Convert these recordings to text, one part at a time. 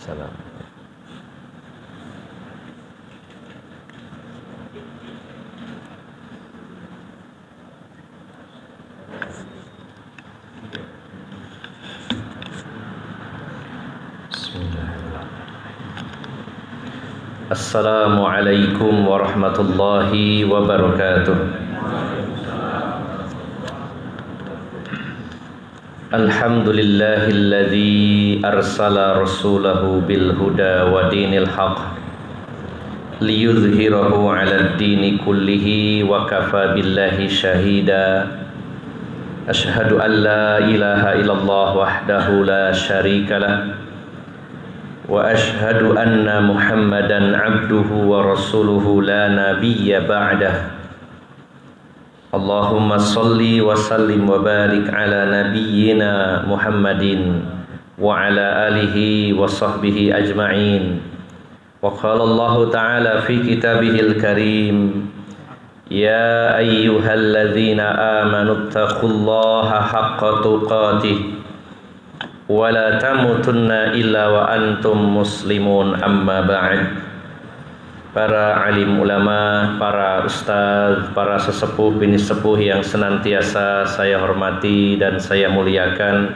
Waalaikumsalam. Assalamualaikum warahmatullahi wabarakatuh. Alhamdulillahilladzi arsala rasulahu bil huda wa dinil haq liyudhhirahu 'alad dini kullihi wa kafa billahi syahida. Asyhadu an la ilaha illallah wahdahu la syarikalah wa asyhadu anna Muhammadan 'abduhu wa rasuluhu la nabiyya ba'dah. Allahumma salli wa sallim wa barik ala nabiyyina Muhammadin wa ala alihi wa sahbihi ajma'in. Wa qala Allah ta'ala fi kitabihil karim, ya ayyuhalladzina amanu taqullaha haqqa tuqatih wa la tamutunna illa wa antum muslimun, amma ba'd. Para alim ulama, para ustaz, para sesepuh bini sepuh yang senantiasa saya hormati dan saya muliakan,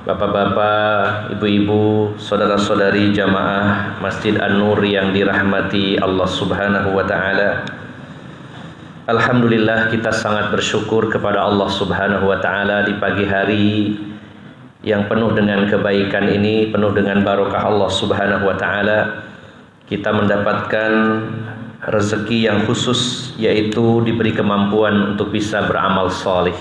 bapak-bapak, ibu-ibu, saudara-saudari jamaah Masjid An-Nur yang dirahmati Allah Subhanahu wa taala. Alhamdulillah, kita sangat bersyukur kepada Allah Subhanahu wa taala di pagi hari yang penuh dengan kebaikan ini, penuh dengan barokah Allah Subhanahu wa taala. Kita mendapatkan rezeki yang khusus, yaitu diberi kemampuan untuk bisa beramal salih.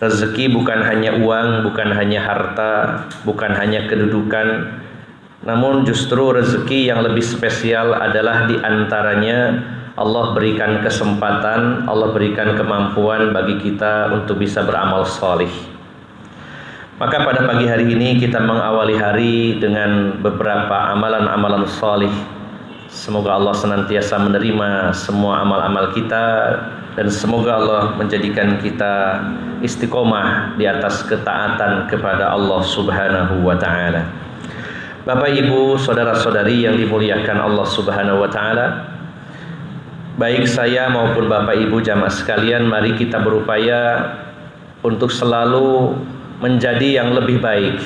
Rezeki bukan hanya uang, bukan hanya harta, bukan hanya kedudukan, namun justru rezeki yang lebih spesial adalah diantaranya Allah berikan kesempatan, Allah berikan kemampuan bagi kita untuk bisa beramal salih. Maka pada pagi hari ini kita mengawali hari dengan beberapa amalan-amalan salih. Semoga Allah senantiasa menerima semua amal-amal kita, dan semoga Allah menjadikan kita istiqomah di atas ketaatan kepada Allah Subhanahu wa taala. Bapak, Ibu, saudara-saudari yang dimuliakan Allah Subhanahu wa taala, baik saya maupun Bapak Ibu jamaah sekalian, mari kita berupaya untuk selalu menjadi yang lebih baik.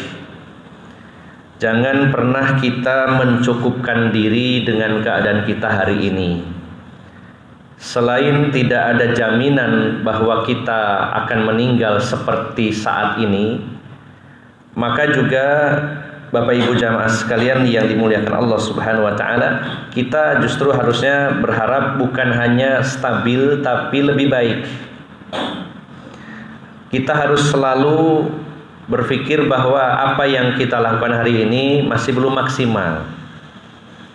Jangan pernah kita mencukupkan diri dengan keadaan kita hari ini. Selain tidak ada jaminan bahwa kita akan meninggal seperti saat ini, maka juga Bapak Ibu jamaah sekalian yang dimuliakan Allah Subhanahu wa taala, kita justru harusnya berharap bukan hanya stabil tapi lebih baik. Kita harus selalu berpikir bahwa apa yang kita lakukan hari ini masih belum maksimal.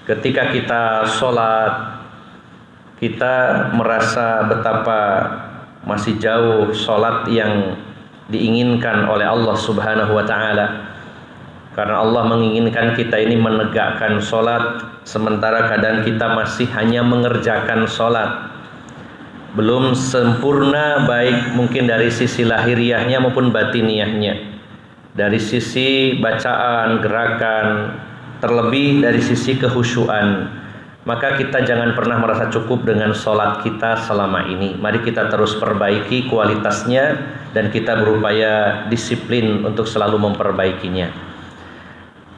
Ketika kita sholat, kita merasa betapa masih jauh sholat yang diinginkan oleh Allah Subhanahu wa ta'ala. Karena Allah menginginkan kita ini menegakkan sholat, sementara kadang kita masih hanya mengerjakan sholat, belum sempurna, baik mungkin dari sisi lahiriahnya maupun batiniahnya, dari sisi bacaan, gerakan, terlebih dari sisi kehusyuan. Maka kita jangan pernah merasa cukup dengan sholat kita selama ini. Mari kita terus perbaiki kualitasnya, dan kita berupaya disiplin untuk selalu memperbaikinya.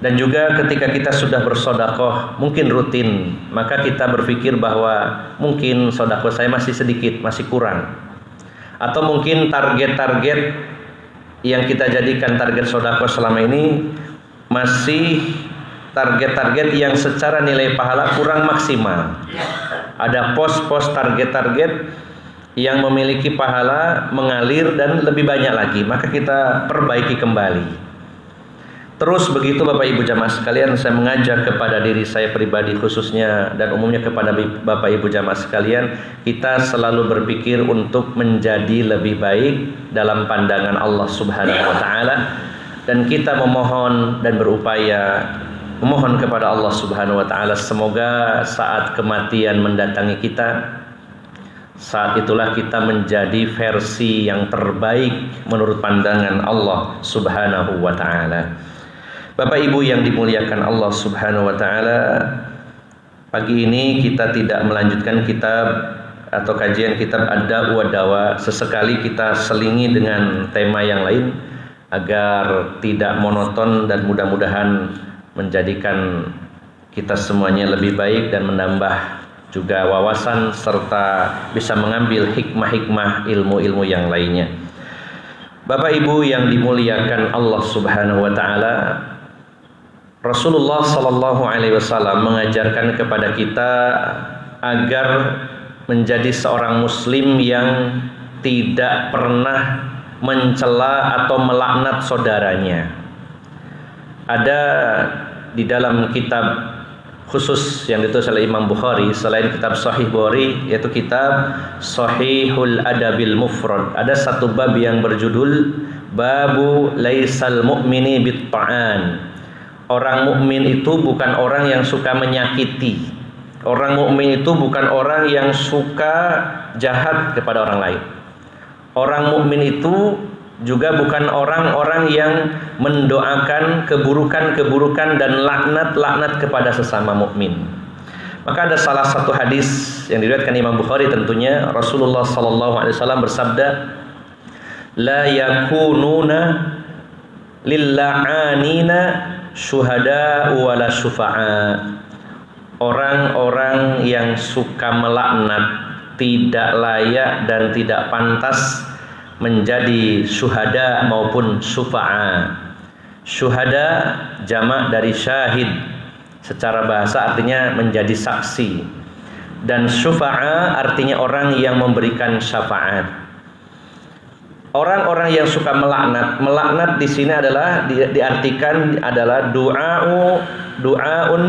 Dan juga ketika kita sudah bersodakoh, mungkin rutin, maka kita berpikir bahwa mungkin sodakoh saya masih sedikit, masih kurang. Atau mungkin target-target yang kita jadikan target sodakoh selama ini masih target-target yang secara nilai pahala kurang maksimal. Ada pos-pos target-target yang memiliki pahala mengalir dan lebih banyak lagi, maka kita perbaiki kembali. Terus begitu Bapak Ibu jamaah sekalian, saya mengajak kepada diri saya pribadi khususnya dan umumnya kepada Bapak Ibu jamaah sekalian, kita selalu berpikir untuk menjadi lebih baik dalam pandangan Allah Subhanahu wa taala, dan kita memohon dan berupaya memohon kepada Allah Subhanahu wa taala semoga saat kematian mendatangi kita, saat itulah kita menjadi versi yang terbaik menurut pandangan Allah Subhanahu wa taala. Bapak Ibu yang dimuliakan Allah Subhanahu wa taala, pagi ini kita tidak melanjutkan kitab atau kajian kitab Ad-Da' wa Dawa. Sesekali kita selingi dengan tema yang lain agar tidak monoton dan mudah-mudahan menjadikan kita semuanya lebih baik dan menambah juga wawasan serta bisa mengambil hikmah-hikmah ilmu-ilmu yang lainnya. Bapak Ibu yang dimuliakan Allah Subhanahu wa taala, Rasulullah sallallahu alaihi wasallam mengajarkan kepada kita agar menjadi seorang muslim yang tidak pernah mencela atau melaknat saudaranya. Ada di dalam kitab khusus yang ditulis oleh Imam Bukhari selain kitab Sahih Bukhari, yaitu kitab Sahihul Adabil Mufrad. Ada satu bab yang berjudul Babu Laisal Mu'mini Bit-Ta'an. Orang mukmin itu bukan orang yang suka menyakiti. Orang mukmin itu bukan orang yang suka jahat kepada orang lain. Orang mukmin itu juga bukan orang-orang yang mendoakan keburukan-keburukan dan laknat-laknat kepada sesama mukmin. Maka ada salah satu hadis yang diriwayatkan Imam Bukhari tentunya, Rasulullah sallallahu alaihi wasallam bersabda, "La yakununa lilla'anina syuhada wala syufa'a." Orang-orang yang suka melaknat tidak layak dan tidak pantas menjadi syuhada maupun syufa'a. Syuhada jamak dari syahid, secara bahasa artinya menjadi saksi, dan syufa'a artinya orang yang memberikan syafaat. Orang-orang yang suka melaknat di sini adalah diartikan adalah du'aun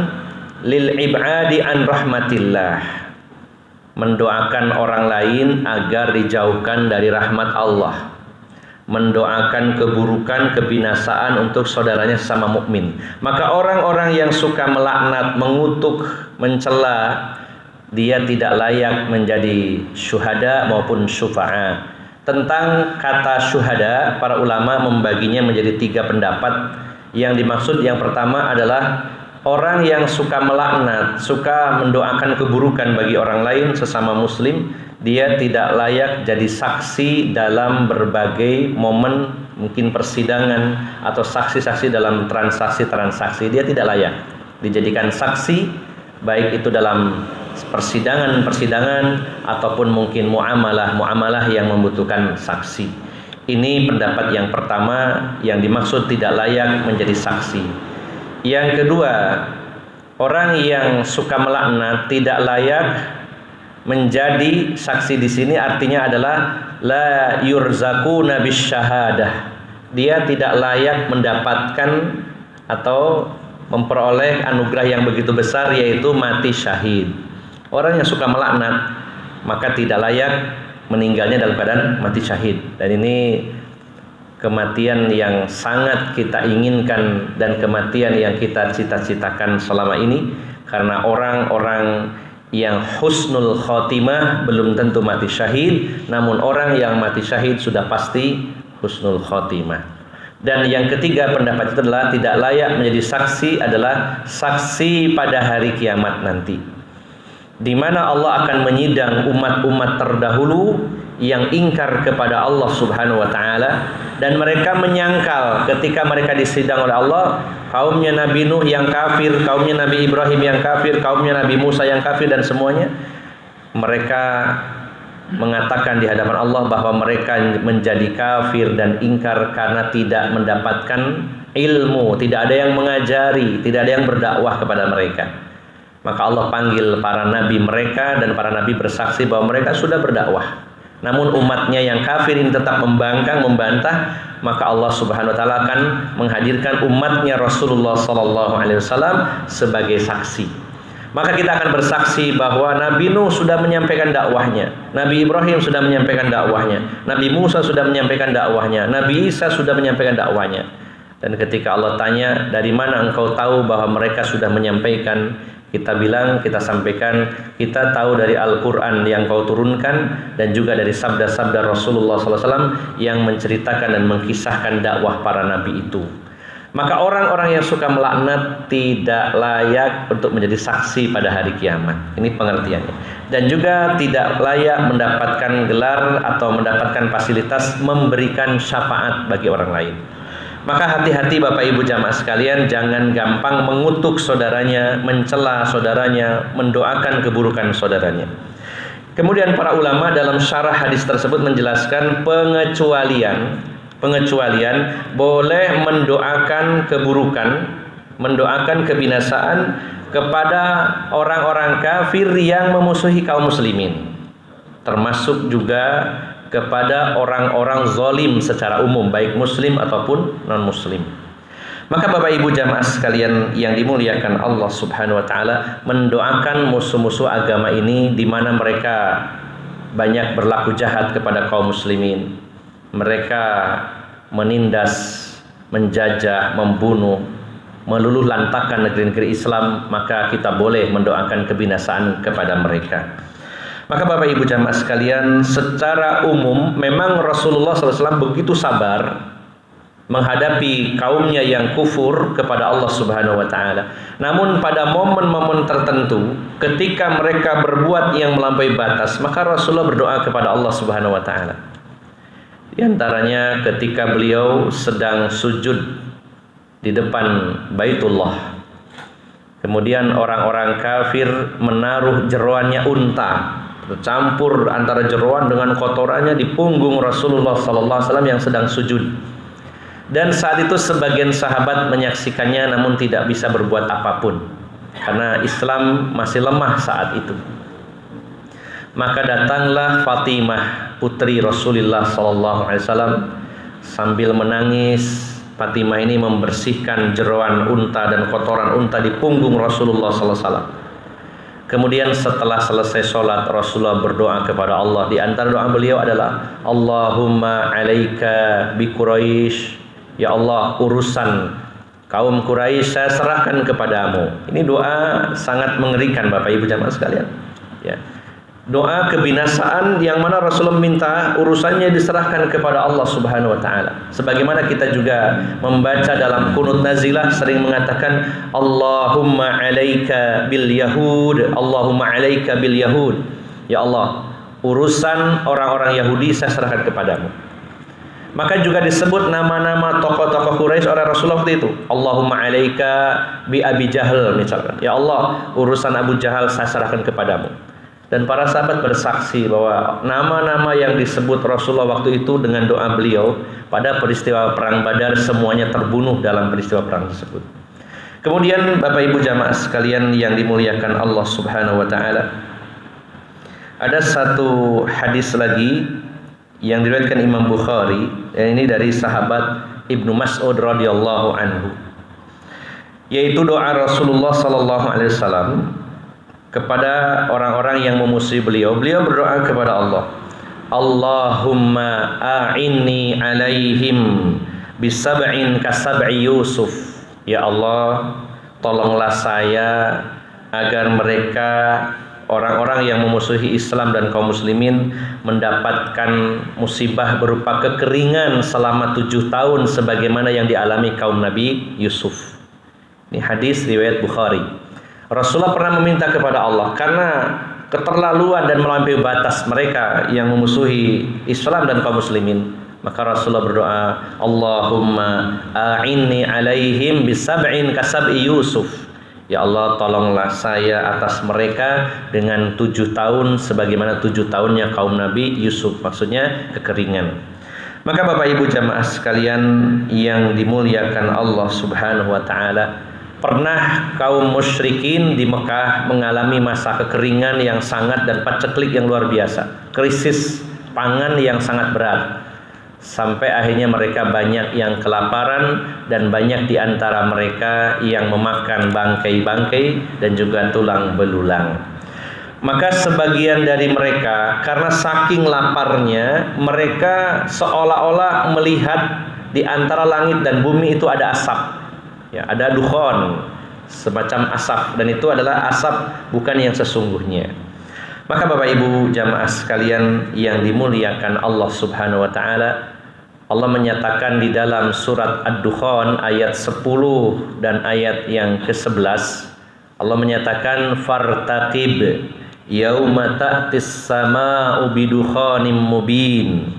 lil ibadi an rahmatillah, mendoakan orang lain agar dijauhkan dari rahmat Allah, mendoakan keburukan, kebinasaan untuk saudaranya sesama mukmin. Maka orang-orang yang suka melaknat, mengutuk, mencela, dia tidak layak menjadi syuhada maupun syufa'a. Tentang kata syuhada, para ulama membaginya menjadi 3 pendapat. Yang dimaksud yang pertama adalah orang yang suka melaknat, suka mendoakan keburukan bagi orang lain sesama muslim, dia tidak layak jadi saksi dalam berbagai momen, mungkin persidangan atau saksi-saksi dalam transaksi-transaksi. Dia tidak layak dijadikan saksi, baik itu dalam persidangan ataupun mungkin muamalah yang membutuhkan saksi. Ini pendapat yang pertama yang dimaksud tidak layak menjadi saksi. Yang kedua, orang yang suka melaknat tidak layak menjadi saksi di sini artinya adalah la yurzaquna bisyahadah. Dia tidak layak mendapatkan atau memperoleh anugerah yang begitu besar, yaitu mati syahid. Orang yang suka melaknat maka tidak layak meninggalnya dalam keadaan mati syahid. Dan ini kematian yang sangat kita inginkan dan kematian yang kita cita-citakan selama ini, karena orang-orang yang husnul khotimah belum tentu mati syahid, namun orang yang mati syahid sudah pasti husnul khotimah. Dan yang ketiga pendapat itu adalah tidak layak menjadi saksi adalah saksi pada hari kiamat nanti, di mana Allah akan menyidang umat-umat terdahulu yang ingkar kepada Allah Subhanahu wa taala, dan mereka menyangkal ketika mereka disidang oleh Allah, kaumnya Nabi Nuh yang kafir, kaumnya Nabi Ibrahim yang kafir, kaumnya Nabi Musa yang kafir, dan semuanya mereka mengatakan di hadapan Allah bahwa mereka menjadi kafir dan ingkar karena tidak mendapatkan ilmu, tidak ada yang mengajari, tidak ada yang berdakwah kepada mereka. Maka Allah panggil para nabi mereka, dan para nabi bersaksi bahwa mereka sudah berdakwah. Namun umatnya yang kafir ini tetap membangkang, membantah. Maka Allah Subhanahu wa taala akan menghadirkan umatnya Rasulullah sallallahu alaihi wasallam sebagai saksi. Maka kita akan bersaksi bahwa Nabi Nuh sudah menyampaikan dakwahnya, Nabi Ibrahim sudah menyampaikan dakwahnya, Nabi Musa sudah menyampaikan dakwahnya, Nabi Isa sudah menyampaikan dakwahnya. Dan ketika Allah tanya, dari mana engkau tahu bahwa mereka sudah menyampaikan? Kita bilang, kita sampaikan, kita tahu dari Al-Quran yang kau turunkan, dan juga dari sabda-sabda Rasulullah SAW yang menceritakan dan mengkisahkan dakwah para nabi itu. Maka orang-orang yang suka melaknat tidak layak untuk menjadi saksi pada hari kiamat. Ini pengertiannya. Dan juga tidak layak mendapatkan gelar atau mendapatkan fasilitas memberikan syafaat bagi orang lain. Maka hati-hati Bapak Ibu jamaah sekalian, jangan gampang mengutuk saudaranya, mencela saudaranya, mendoakan keburukan saudaranya. Kemudian para ulama dalam syarah hadis tersebut menjelaskan pengecualian boleh mendoakan keburukan, mendoakan kebinasaan kepada orang-orang kafir yang memusuhi kaum muslimin, termasuk juga kepada orang-orang zalim secara umum, baik muslim ataupun non-muslim. Maka Bapak Ibu jamaah sekalian yang dimuliakan Allah Subhanahu wa taala, mendoakan musuh-musuh agama ini di mana mereka banyak berlaku jahat kepada kaum muslimin. Mereka menindas, menjajah, membunuh, meluluh lantakkan negeri-negeri Islam, maka kita boleh mendoakan kebinasaan kepada mereka. Maka Bapak Ibu jamaah sekalian, secara umum memang Rasulullah SAW begitu sabar menghadapi kaumnya yang kufur kepada Allah Subhanahu wa taala. Namun pada momen-momen tertentu ketika mereka berbuat yang melampaui batas, maka Rasulullah berdoa kepada Allah Subhanahu wa taala. Di antaranya ketika beliau sedang sujud di depan Baitullah. Kemudian orang-orang kafir menaruh jeroannya unta, bercampur antara jeroan dengan kotorannya di punggung Rasulullah sallallahu alaihi wasallam yang sedang sujud. Dan saat itu sebagian sahabat menyaksikannya namun tidak bisa berbuat apapun karena Islam masih lemah saat itu. Maka datanglah Fatimah putri Rasulullah SAW sambil menangis. Fatimah ini membersihkan jeroan unta dan kotoran unta di punggung Rasulullah SAW. Kemudian setelah selesai sholat, Rasulullah berdoa kepada Allah. Di antara doa beliau adalah Allahumma alaika bi Quraisy. Ya Allah, urusan kaum Quraisy saya serahkan kepadamu. Ini doa sangat mengerikan Bapak Ibu jamaah sekalian. Ya. Doa kebinasaan yang mana Rasulullah minta urusannya diserahkan kepada Allah Subhanahu wa taala. Sebagaimana kita juga membaca dalam kunut nazilah sering mengatakan Allahumma alaika bil yahud, Allahumma alaika bil yahud. Ya Allah, urusan orang-orang Yahudi saya serahkan kepadamu. Maka juga disebut nama-nama tokoh-tokoh Quraisy oleh Rasulullah waktu itu. Allahumma alaika bi Abi Jahal misalkan. Ya Allah, urusan Abu Jahal saya serahkan kepadamu. Dan para sahabat bersaksi bahwa nama-nama yang disebut Rasulullah waktu itu dengan doa beliau pada peristiwa perang Badar semuanya terbunuh dalam peristiwa perang tersebut. Kemudian Bapak Ibu jamaah sekalian yang dimuliakan Allah Subhanahu wa taala, ada satu hadis lagi yang diriwayatkan Imam Bukhari, ini dari sahabat Ibnu Mas'ud radhiyallahu anhu, yaitu doa Rasulullah sallallahu alaihi wasallam kepada orang-orang yang memusuhi beliau. Beliau berdoa kepada Allah, Allahumma a'inni alaihim bisab'in kasab'i Yusuf. Ya Allah, tolonglah saya agar mereka orang-orang yang memusuhi Islam dan kaum muslimin mendapatkan musibah berupa kekeringan selama 7 tahun sebagaimana yang dialami kaum Nabi Yusuf. Ini hadis riwayat Bukhari. Rasulullah pernah meminta kepada Allah karena keterlaluan dan melampaui batas mereka yang memusuhi Islam dan kaum muslimin. Maka Rasulullah berdoa, Allahumma a'inni alaihim bisab'in kasab'i Yusuf. Ya Allah, tolonglah saya atas mereka dengan 7 tahun sebagaimana 7 tahunnya kaum Nabi Yusuf, maksudnya kekeringan. Maka Bapak Ibu jamaah sekalian yang dimuliakan Allah Subhanahu wa taala, pernah kaum musyrikin di Mekah mengalami masa kekeringan yang sangat dan paceklik yang luar biasa, krisis pangan yang sangat berat. Sampai akhirnya mereka banyak yang kelaparan dan banyak di antara mereka yang memakan bangkai-bangkai dan juga tulang belulang. Maka sebagian dari mereka karena saking laparnya, mereka seolah-olah melihat di antara langit dan bumi itu ada asap. Ya, ada dukhon, semacam asap, dan itu adalah asap bukan yang sesungguhnya. Maka Bapak Ibu jamaah sekalian yang dimuliakan Allah Subhanahu wa taala, Allah menyatakan di dalam surat Ad-Dukhan ayat 10 dan ayat yang ke-11, Allah menyatakan fartaqib yauma ta'tis sama'u bidukhanim mubin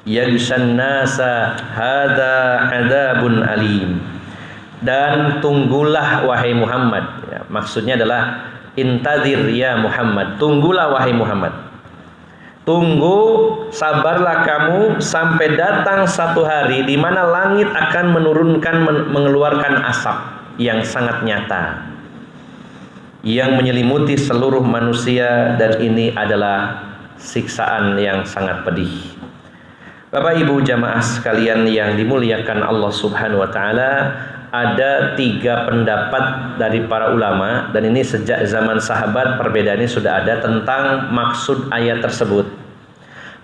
yaghshan nasa hadza adzabun alim. Dan tunggulah wahai Muhammad, ya, maksudnya adalah intadzir ya Muhammad, tunggulah wahai Muhammad. Tunggu, sabarlah kamu sampai datang satu hari di mana langit akan mengeluarkan asap yang sangat nyata yang menyelimuti seluruh manusia, dan ini adalah siksaan yang sangat pedih. Bapak Ibu jamaah sekalian yang dimuliakan Allah Subhanahu wa taala, ada 3 pendapat dari para ulama, dan ini sejak zaman sahabat perbedaannya sudah ada tentang maksud ayat tersebut.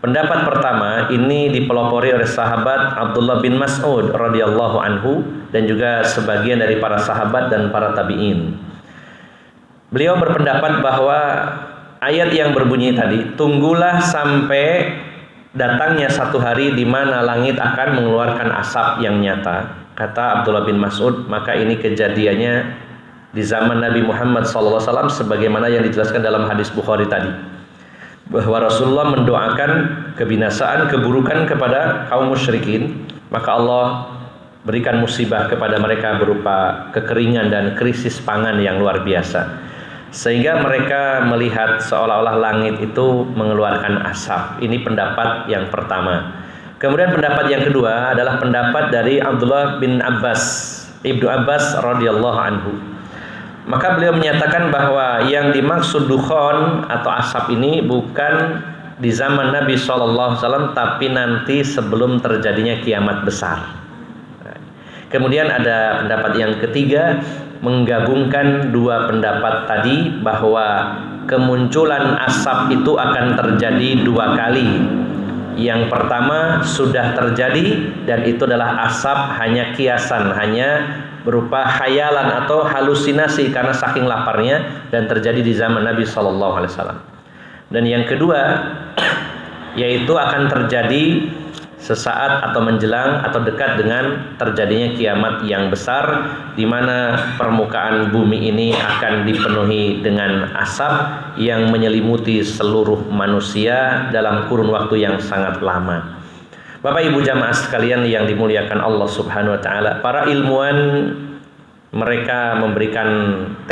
Pendapat pertama ini dipelopori oleh sahabat Abdullah bin Mas'ud radhiyallahu anhu dan juga sebagian dari para sahabat dan para tabi'in. Beliau berpendapat bahwa ayat yang berbunyi tadi, tunggulah sampai datangnya satu hari di mana langit akan mengeluarkan asap yang nyata. Kata Abdullah bin Mas'ud, maka ini kejadiannya di zaman Nabi Muhammad SAW sebagaimana yang dijelaskan dalam hadis Bukhari tadi, bahwa Rasulullah mendoakan kebinasaan, keburukan kepada kaum musyrikin, maka Allah berikan musibah kepada mereka berupa kekeringan dan krisis pangan yang luar biasa, sehingga mereka melihat seolah-olah langit itu mengeluarkan asap. Ini pendapat yang pertama. Kemudian pendapat yang kedua adalah pendapat dari Abdullah bin Abbas, Ibnu Abbas radhiyallahu anhu. Maka beliau menyatakan bahwa yang dimaksud dukhan atau asap ini bukan di zaman Nabi SAW, tapi nanti sebelum terjadinya kiamat besar. Kemudian ada pendapat yang ketiga, menggabungkan 2 pendapat tadi, bahwa kemunculan asap itu akan terjadi 2 kali. Yang pertama sudah terjadi, dan itu adalah asap hanya kiasan, hanya berupa khayalan atau halusinasi karena saking laparnya, dan terjadi di zaman Nabi SAW. Dan yang kedua yaitu akan terjadi sesaat atau menjelang atau dekat dengan terjadinya kiamat yang besar, di mana permukaan bumi ini akan dipenuhi dengan asap yang menyelimuti seluruh manusia dalam kurun waktu yang sangat lama. Bapak Ibu jamaah sekalian yang dimuliakan Allah Subhanahu wa taala, para ilmuwan mereka memberikan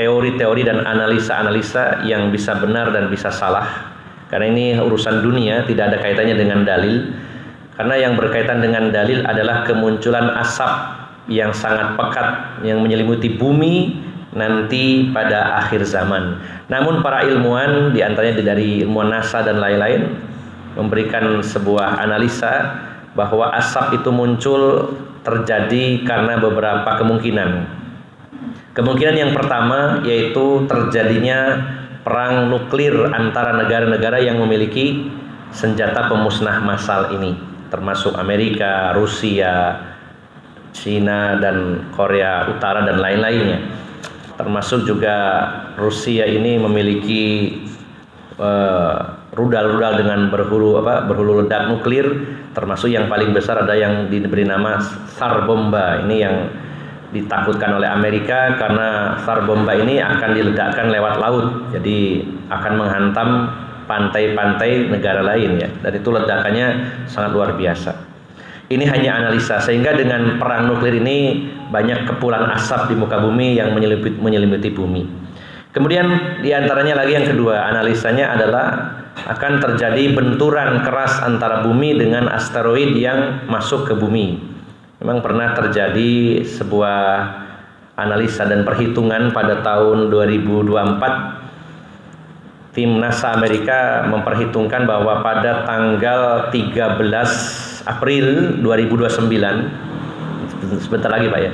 teori-teori dan analisa-analisa yang bisa benar dan bisa salah, karena ini urusan dunia, tidak ada kaitannya dengan dalil. Karena yang berkaitan dengan dalil adalah kemunculan asap yang sangat pekat yang menyelimuti bumi nanti pada akhir zaman. Namun para ilmuwan, diantaranya dari ilmuwan NASA dan lain-lain, memberikan sebuah analisa bahwa asap itu muncul terjadi karena beberapa kemungkinan. Kemungkinan yang pertama yaitu terjadinya perang nuklir antara negara-negara yang memiliki senjata pemusnah massal ini, termasuk Amerika, Rusia, Cina, dan Korea Utara dan lain-lainnya. Termasuk juga Rusia ini memiliki rudal-rudal dengan berhulu ledak nuklir, termasuk yang paling besar ada yang diberi nama Tsar Bomba. Ini yang ditakutkan oleh Amerika karena Tsar Bomba ini akan diledakkan lewat laut, jadi akan menghantam pantai-pantai negara lain ya, dan itu ledakannya sangat luar biasa. Ini hanya analisa, sehingga dengan perang nuklir ini banyak kepulan asap di muka bumi yang menyelimuti bumi. Kemudian diantaranya lagi yang kedua, analisanya adalah akan terjadi benturan keras antara bumi dengan asteroid yang masuk ke bumi. Memang pernah terjadi sebuah analisa dan perhitungan pada tahun 2024. Tim NASA Amerika memperhitungkan bahwa pada tanggal 13 April 2029, sebentar lagi Pak ya,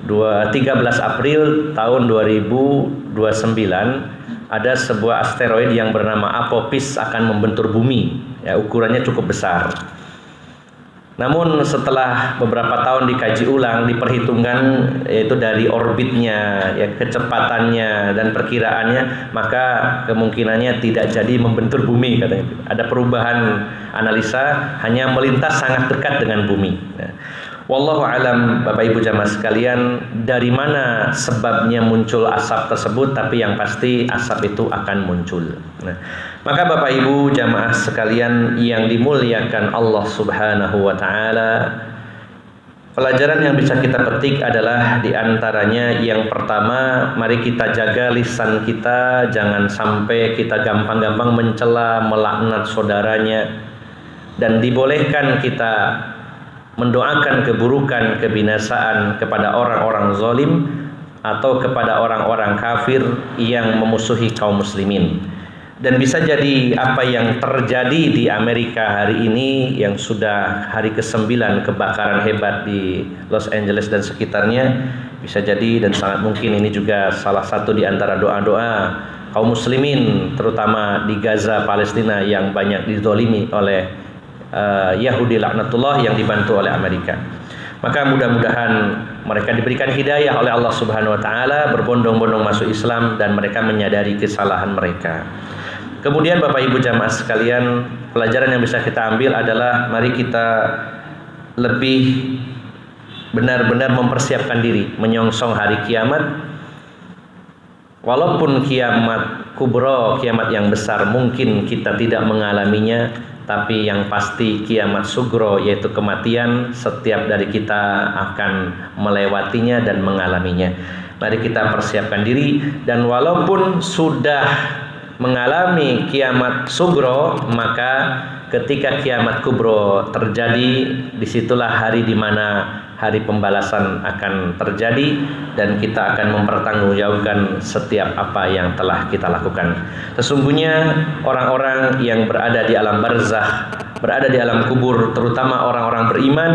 13 April tahun 2029, ada sebuah asteroid yang bernama Apophis akan membentur bumi, ya, ukurannya cukup besar. Namun setelah beberapa tahun dikaji ulang, diperhitungkan yaitu dari orbitnya, ya, kecepatannya dan perkiraannya, maka kemungkinannya tidak jadi membentur bumi katanya. Ada perubahan analisa, hanya melintas sangat dekat dengan bumi. Nah, wallahu alam, Bapak Ibu jamaah sekalian, dari mana sebabnya muncul asap tersebut, tapi yang pasti asap itu akan muncul. Nah, maka Bapak Ibu jamaah sekalian yang dimuliakan Allah Subhanahu wa taala, pelajaran yang bisa kita petik adalah diantaranya yang pertama, mari kita jaga lisan kita, jangan sampai kita gampang-gampang mencela, melaknat saudaranya, dan dibolehkan kita mendoakan keburukan, kebinasaan kepada orang-orang zalim atau kepada orang-orang kafir yang memusuhi kaum muslimin. Dan bisa jadi apa yang terjadi di Amerika hari ini, yang sudah hari ke-9 kebakaran hebat di Los Angeles dan sekitarnya, bisa jadi dan sangat mungkin ini juga salah satu di antara doa-doa kaum muslimin, terutama di Gaza, Palestina, yang banyak dizalimi oleh Yahudi laknatullah yang dibantu oleh Amerika. Maka mudah-mudahan mereka diberikan hidayah oleh Allah Subhanahu wa taala, berbondong-bondong masuk Islam dan mereka menyadari kesalahan mereka. Kemudian Bapak Ibu jamaah sekalian, pelajaran yang bisa kita ambil adalah mari kita lebih benar-benar mempersiapkan diri menyongsong hari kiamat. Walaupun kiamat kubro, kiamat yang besar mungkin kita tidak mengalaminya, tapi yang pasti kiamat sugro, yaitu kematian, setiap dari kita akan melewatinya dan mengalaminya. Mari kita persiapkan diri, dan walaupun sudah mengalami kiamat sugro, maka ketika kiamat kubro terjadi, disitulah hari di mana hari pembalasan akan terjadi dan kita akan mempertanggungjawabkan setiap apa yang telah kita lakukan. Sesungguhnya orang-orang yang berada di alam barzakh, berada di alam kubur, terutama orang-orang beriman,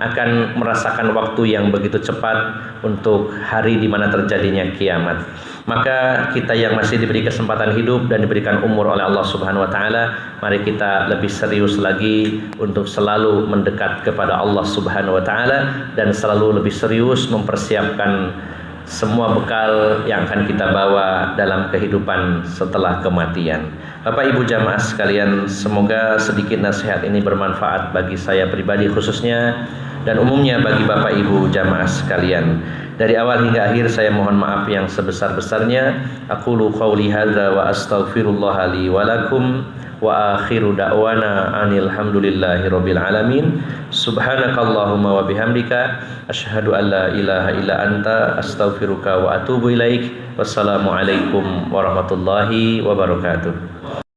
akan merasakan waktu yang begitu cepat untuk hari di mana terjadinya kiamat. Maka kita yang masih diberi kesempatan hidup dan diberikan umur oleh Allah Subhanahu wa taala, mari kita lebih serius lagi untuk selalu mendekat kepada Allah Subhanahu wa taala dan selalu lebih serius mempersiapkan semua bekal yang akan kita bawa dalam kehidupan setelah kematian. Bapak Ibu jamaah sekalian, semoga sedikit nasihat ini bermanfaat bagi saya pribadi khususnya dan umumnya bagi Bapak Ibu jamaah sekalian. Dari awal hingga akhir saya mohon maaf yang sebesar-besarnya. Aqulu qawli hadza wa astaghfirullah li wa lakum wa akhiru da'wana anil hamdulillahi rabbil alamin. Subhanakallahumma wa bihamdika asyhadu an la ilaha illa anta astaghfiruka wa atubu ilaik. Wassalamualaikum warahmatullahi wabarakatuh.